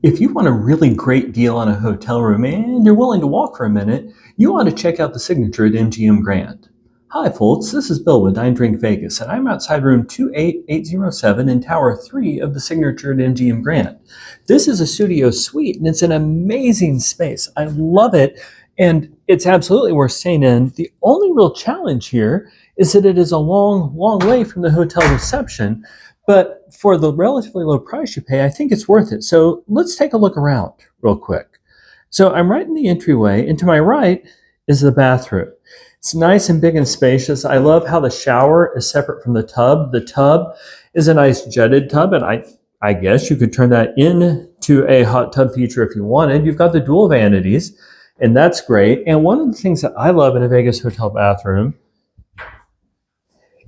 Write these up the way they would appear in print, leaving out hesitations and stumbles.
If you want a really great deal on a hotel room and you're willing to walk for a minute, you want to check out the Signature at MGM Grand. Hi folks, this is Bill with Dine Drink Vegas, and I'm outside room 28807 in Tower 3 of the Signature at MGM Grand. This is a studio suite and it's an amazing space. I love it and it's absolutely worth staying in. The only real challenge here is that it is a long way from the hotel reception. But for the relatively low price you pay, I think it's worth it. So let's take a look around real quick. So I'm right in the entryway, and to my right is the bathroom. It's nice and big and spacious. I love how the shower is separate from the tub. The tub is a nice jetted tub, and I guess you could turn that into a hot tub feature if you wanted. You've got the dual vanities, and that's great. And one of the things that I love in a Vegas hotel bathroom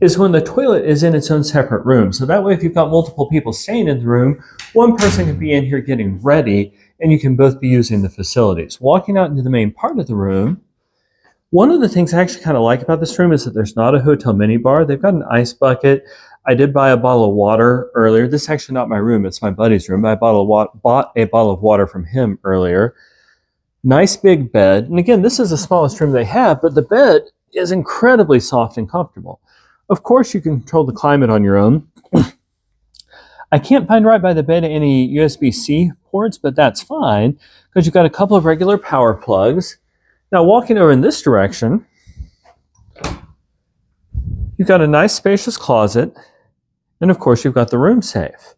is when the toilet is in its own separate room. So that way, if you've got multiple people staying in the room, one person can be in here getting ready, and you can both be using the facilities. Walking out into the main part of the room, one of the things I actually kind of like about this room is that there's not a hotel mini bar. They've got an ice bucket. I did buy a bottle of water earlier. This is actually not my room, it's my buddy's room. I bought a bottle of water from him earlier. Nice big bed. And again, this is the smallest room they have, but the bed is incredibly soft and comfortable. Of course, you can control the climate on your own. I can't find right by the bed any USB-C ports, but that's fine because you've got a couple of regular power plugs. Now, walking over in this direction, you've got a nice spacious closet, and of course, you've got the room safe.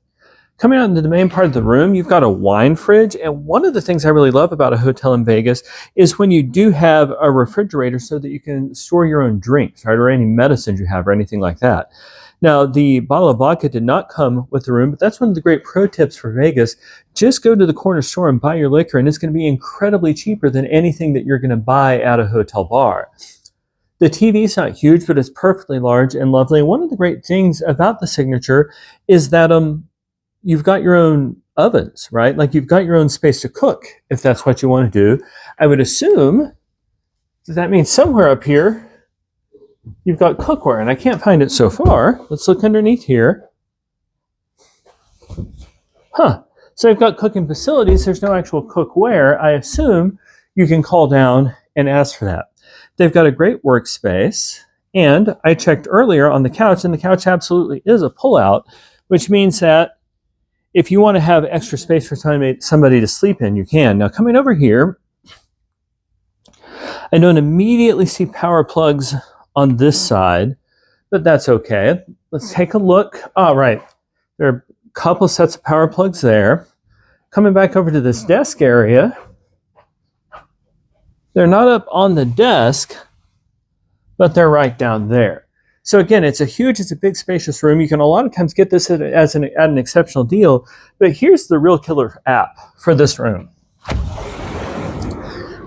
Coming out into the main part of the room, you've got a wine fridge, and one of the things I really love about a hotel in Vegas is when you do have a refrigerator so that you can store your own drinks, right, or any medicines you have or anything like that. Now, the bottle of vodka did not come with the room, but that's one of the great pro tips for Vegas. Just go to the corner store and buy your liquor, and it's going to be incredibly cheaper than anything that you're going to buy at a hotel bar. The TV is not huge, but it's perfectly large and lovely. And one of the great things about the Signature is that you've got your own ovens, right? Like you've got your own space to cook, if that's what you want to do. I would assume that means somewhere up here, you've got cookware, and I can't find it so far. Let's look underneath here. So I've got cooking facilities. There's no actual cookware. I assume you can call down and ask for that. They've got a great workspace, and I checked earlier on the couch, and the couch absolutely is a pullout, which means that if you want to have extra space for somebody to sleep in, you can. Now, coming over here, I don't immediately see power plugs on this side, but that's okay. Let's take a look. All right, there are a couple sets of power plugs there. Coming back over to this desk area, they're not up on the desk, but they're right down there. So again, it's a big spacious room. You can a lot of times get this at an exceptional deal, but here's the real killer app for this room.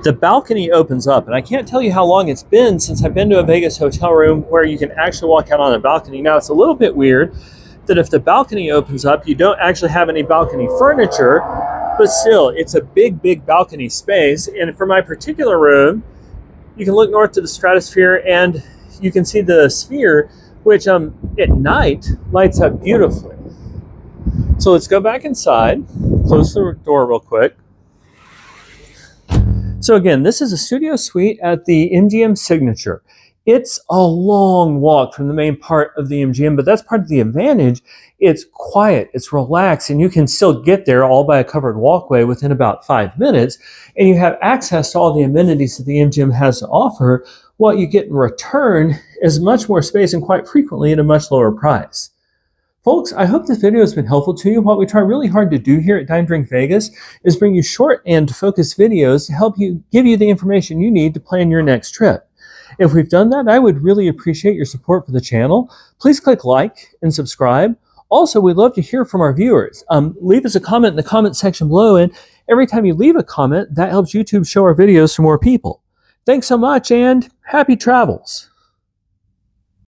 The balcony opens up, and I can't tell you how long it's been since I've been to a Vegas hotel room where you can actually walk out on a balcony. Now, it's a little bit weird that if the balcony opens up, you don't actually have any balcony furniture, but still, it's a big balcony space. And for my particular room, you can look north to the stratosphere and you can see the sphere, which at night lights up beautifully. So let's go back inside, close the door real quick. So again, this is a studio suite at the MGM Signature. It's a long walk from the main part of the MGM, but that's part of the advantage. It's quiet, it's relaxed, and you can still get there all by a covered walkway within about 5 minutes, and you have access to all the amenities that the MGM has to offer. What you get in return is much more space and quite frequently at a much lower price. Folks, I hope this video has been helpful to you. What we try really hard to do here at Dine Drink Vegas is bring you short and focused videos to help give you the information you need to plan your next trip. If we've done that, I would really appreciate your support for the channel. Please click like and subscribe. Also, we'd love to hear from our viewers. Leave us a comment in the comment section below, and every time you leave a comment, that helps YouTube show our videos to more people. Thanks so much, and happy travels.